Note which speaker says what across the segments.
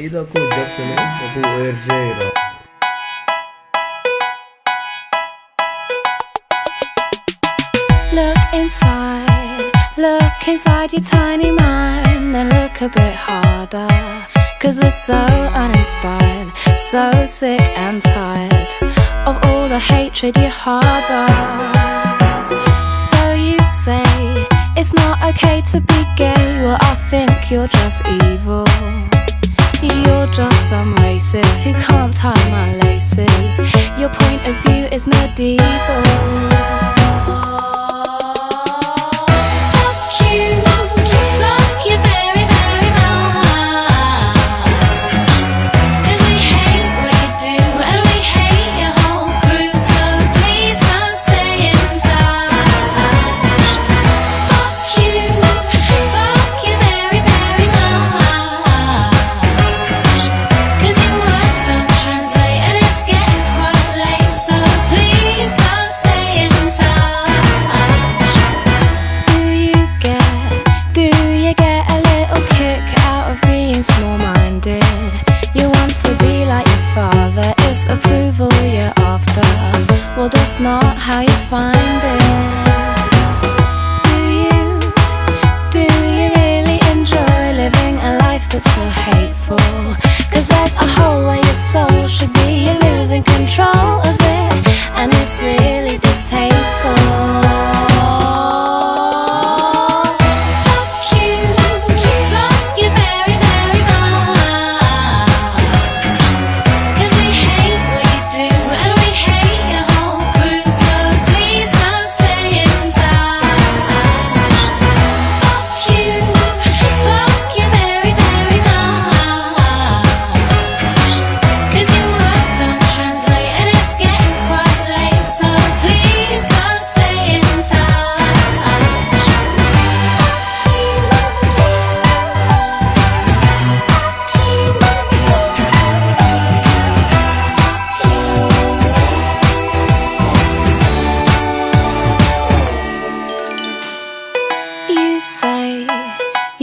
Speaker 1: إذا كنت جبسني وهو إرجيرا.
Speaker 2: Look inside your tiny mind, then look a bit harder. 'Cause we're so uninspired, so sick and tired of all the hatred you harbor. So you say it's not okay to be gay. Well, I think you're just evil. You're just some racist who can't tie my laces. Your point of view is medieval. Small-minded, you want to be like your father. It's approval you're after. Well, that's not how you find it. Do you really enjoy living a life that's so hateful? 'Cause there's a hole where your soul should be. You're losing control of it, and it's really distasteful.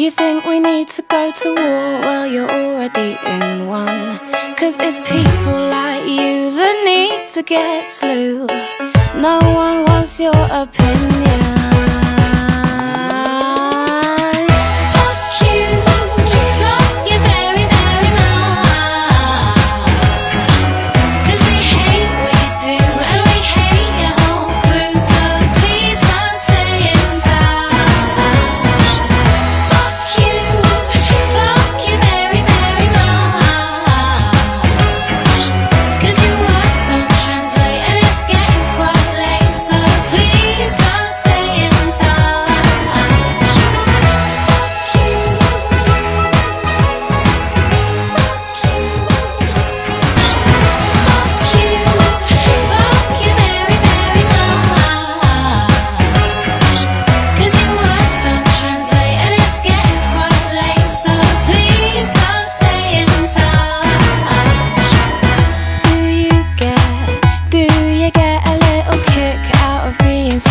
Speaker 2: You think we need to go to war? Well, you're already in one. 'Cause it's people like you that need to get slew. No one wants your opinion.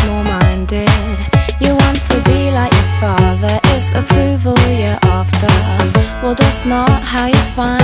Speaker 2: Small-minded, you want to be like your father. It's approval you're after. Well, that's not how you find